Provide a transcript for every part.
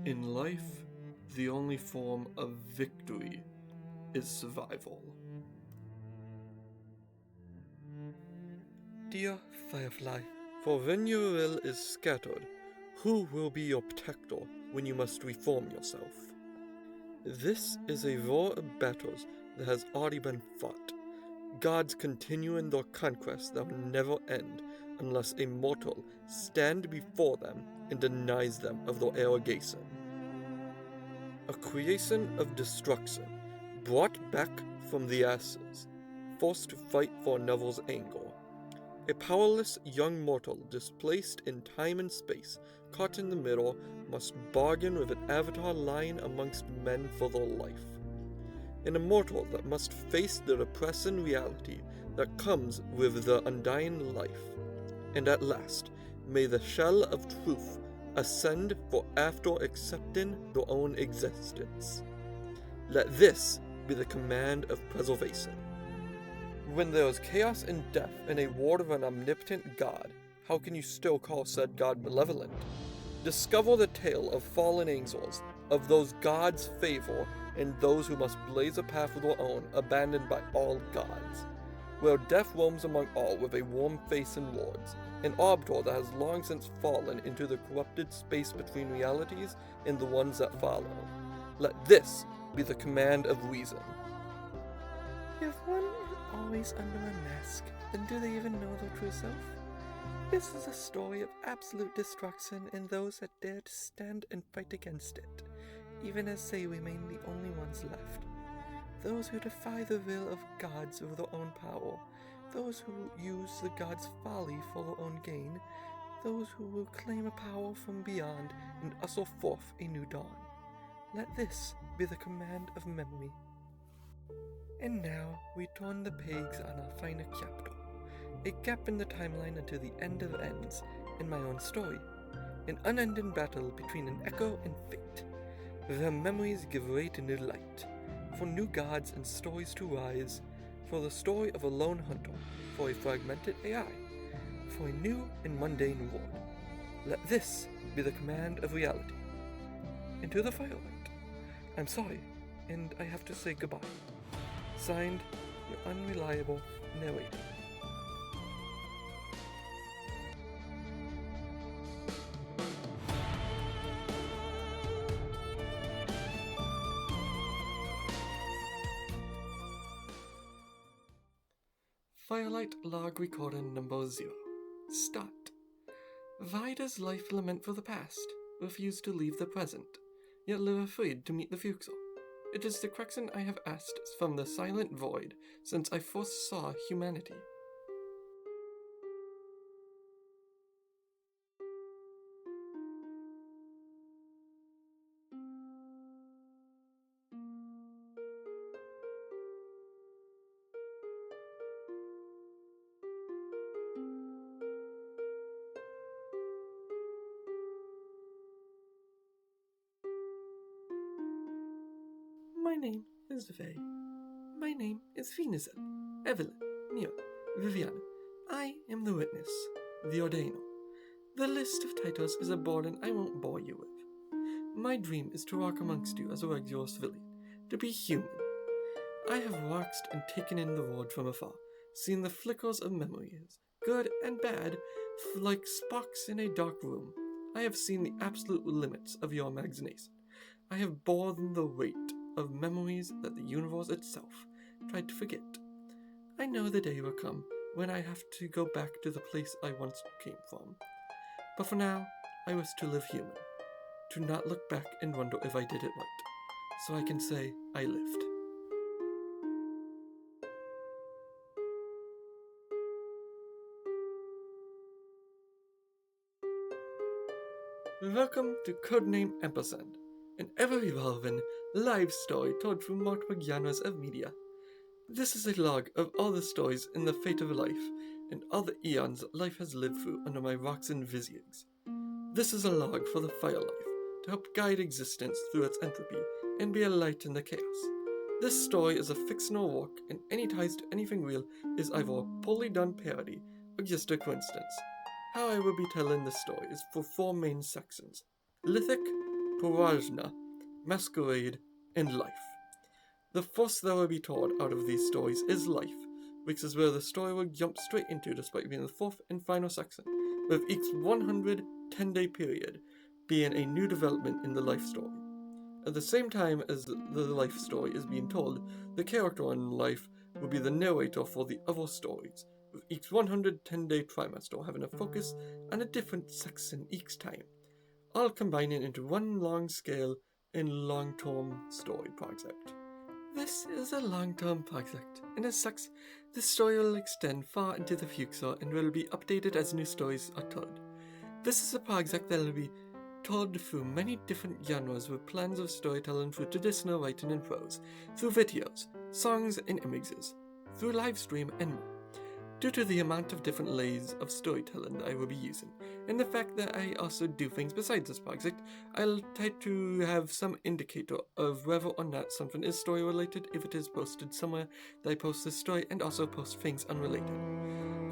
In life, the only form of victory is survival. Dear Firefly, for when your will is scattered, who will be your protector when you must reform yourself? This is a war of battles that has already been fought. Gods continue in their conquests that will never end unless a mortal stand before them and denies them of their arrogation. A creation of destruction, brought back from the ashes, forced to fight for another's anger. A powerless young mortal displaced in time and space, caught in the middle, must bargain with an avatar lying amongst men for their life. An immortal that must face the depressing reality that comes with the undying life. And at last, may the shell of truth ascend for after accepting their own existence. Let this be the command of preservation. When there is chaos and death in a world of an omnipotent God, how can you still call said God malevolent? Discover the tale of fallen angels, of those God's favor, and those who must blaze a path of their own, abandoned by all gods. Where death roams among all with a warm face and lords, an arbiter that has long since fallen into the corrupted space between realities and the ones that follow. Let this be the command of reason. If one is always under a mask, then do they even know their true self? This is a story of absolute destruction and those that dare to stand and fight against it, even as they remain the only ones left. Those who defy the will of gods with their own power, those who use the gods' folly for their own gain, those who will claim a power from beyond and usher forth a new dawn. Let this be the command of memory. And now we turn the pages on our final chapter, a gap in the timeline until the end of ends, in my own story, an unending battle between an echo and fate. The memories give way to new light, for new gods and stories to rise, for the story of a lone hunter, for a fragmented AI, for a new and mundane world. Let this be the command of reality. Into the firelight. I'm sorry, and I have to say goodbye. Signed, your unreliable narrator. Firelight log recording number 0. Start. Why does life lament for the past, refuse to leave the present, yet live afraid to meet the future? It is the question I have asked from the silent void since I first saw humanity. My name is Vey. My name is Vinézyl, Evelyn, Mia, Viviana. I am the witness, the ordainer. The list of titles is a burden I won't bore you with. My dream is to walk amongst you as a regular civilian, to be human. I have watched and taken in the world from afar, seen the flickers of memories, good and bad, like sparks in a dark room. I have seen the absolute limits of your imagination. I have borne the weight of memories that the universe itself tried to forget. I know the day will come when I have to go back to the place I once came from. But for now, I wish to live human, to not look back and wonder if I did it right, so I can say I lived. Welcome to Codename Ampersand, an ever-evolving live story told through multiple genres of media. This is a log of all the stories in the fate of life and all the eons life has lived through under my rocks and vizigs. This is a log for the fire life, to help guide existence through its entropy and be a light in the chaos. This story is a fictional work, and any ties to anything real is either a poorly done parody or just a coincidence. How I will be telling this story is for 4 main sections: Lithic, Prajna, Masquerade, and Life. The first that will be told out of these stories is Life, which is where the story will jump straight into despite being the fourth and final section, with each 110-day period being a new development in the Life story. At the same time as the Life story is being told, the character in Life will be the narrator for the other stories, with each 110-day trimester having a focus on a different section each time, all combining into one long-scale and long-term story project. This is a long-term project, and as such, the story will extend far into the future and will be updated as new stories are told. This is a project that will be told through many different genres with plans of storytelling through traditional writing and prose, through videos, songs and images, through live stream and more. Due to the amount of different layers of storytelling that I will be using, and the fact that I also do things besides this project, I'll try to have some indicator of whether or not something is story related if it is posted somewhere that I post this story, and also post things unrelated.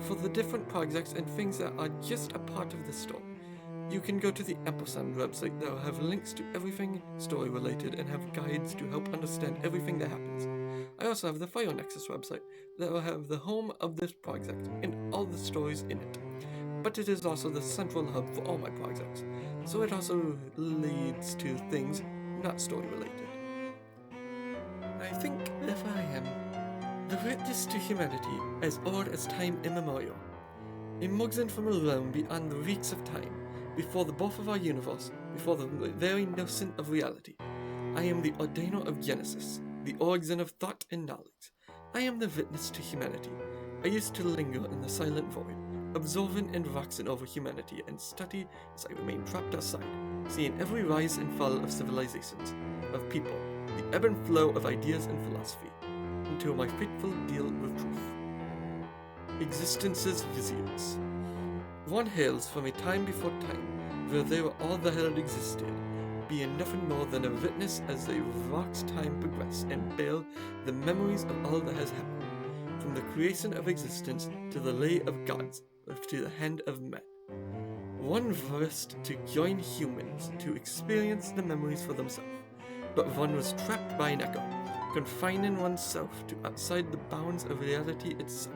For the different projects and things that are just a part of the story, you can go to the Ampersand website that will have links to everything story related and have guides to help understand everything that happens. I also have the Fire Nexus website that will have the home of this project and all the stories in it. But it is also the central hub for all my projects, so it also leads to things not story related. I think if I am the witness to humanity as old as time immemorial, emerging from a realm beyond the reach of time, before the birth of our universe, before the very notion of reality. I am the ordainer of Genesis, the origin of thought and knowledge. I am the witness to humanity. I used to linger in the silent void, observing and waxing over humanity, and study as I remain trapped outside, seeing every rise and fall of civilizations, of people, the ebb and flow of ideas and philosophy, until my fateful deal with truth. Existence's viziers. One hails from a time before time, where they were all that had existed, being nothing more than a witness as they watch time progress and bear the memories of all that has happened, from the creation of existence to the lay of gods, to the hand of men. One versed to join humans to experience the memories for themselves, but one was trapped by an echo, confining oneself to outside the bounds of reality itself,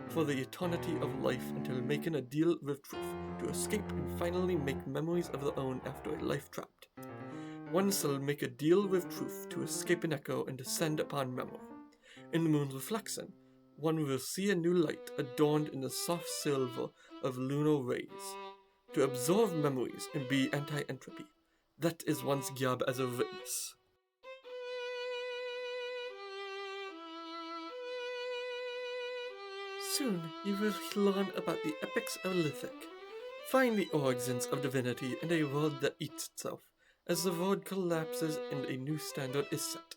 for the eternity of life until making a deal with truth to escape and finally make memories of their own after a life trapped. One shall make a deal with truth to escape an echo and descend upon memory. In the moon's reflection, one will see a new light adorned in the soft silver of lunar rays. To absorb memories and be anti-entropy, that is one's job as a witness. Soon you will learn about the epics of Lithic, find the origins of divinity and a world that eats itself, as the world collapses and a new standard is set.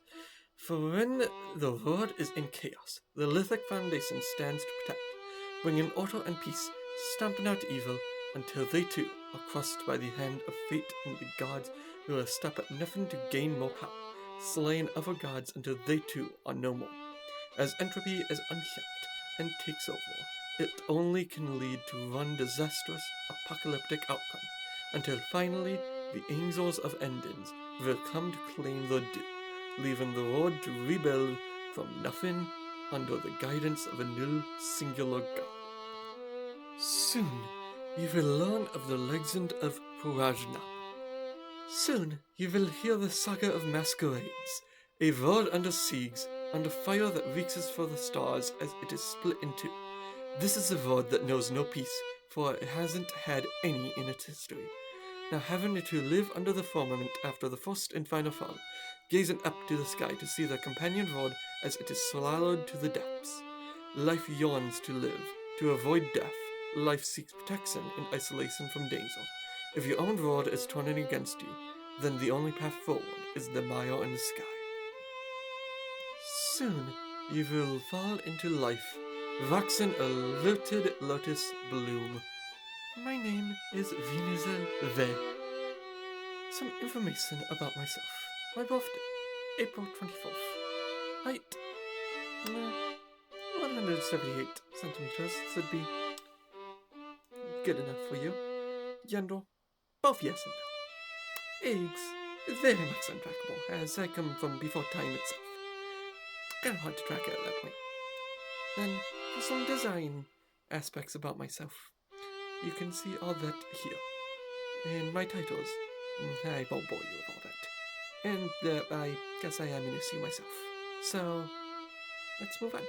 For when the world is in chaos, the Lithic Foundation stands to protect, bringing order and peace, stamping out evil, until they too are crushed by the hand of fate and the gods who will stop at nothing to gain more power, slaying other gods until they too are no more. As entropy is unchecked and takes over, it only can lead to one disastrous, apocalyptic outcome, until finally the angels of endings will come to claim their due, leaving the world to rebuild from nothing under the guidance of a new singular god. Soon you will learn of the legend of Prajna. Soon you will hear the saga of Masquerades, a world under siege, under fire that reaches for the stars as it is split in two. This is a world that knows no peace, for it hasn't had any in its history. Now having to live under the firmament after the first and final fall, gazing up to the sky to see their companion world as it is swallowed to the depths. Life yearns to live, to avoid death. Life seeks protection and isolation from danger. If your own world is turning against you, then the only path forward is the mile in the sky. Soon you will fall into life, waxing a looted lotus bloom. My name is Vinézyl. Some information about myself. My birthday, April 24th. Height, 178 centimeters should be good enough for you. Gender, both yes and no. Eggs, very much untrackable, as I come from before time itself. Kind of hard to track it at that point. Then, for some design aspects about myself, you can see all that here. In my titles, I won't bore you with all that. And I guess I am an issue myself. So, let's move on.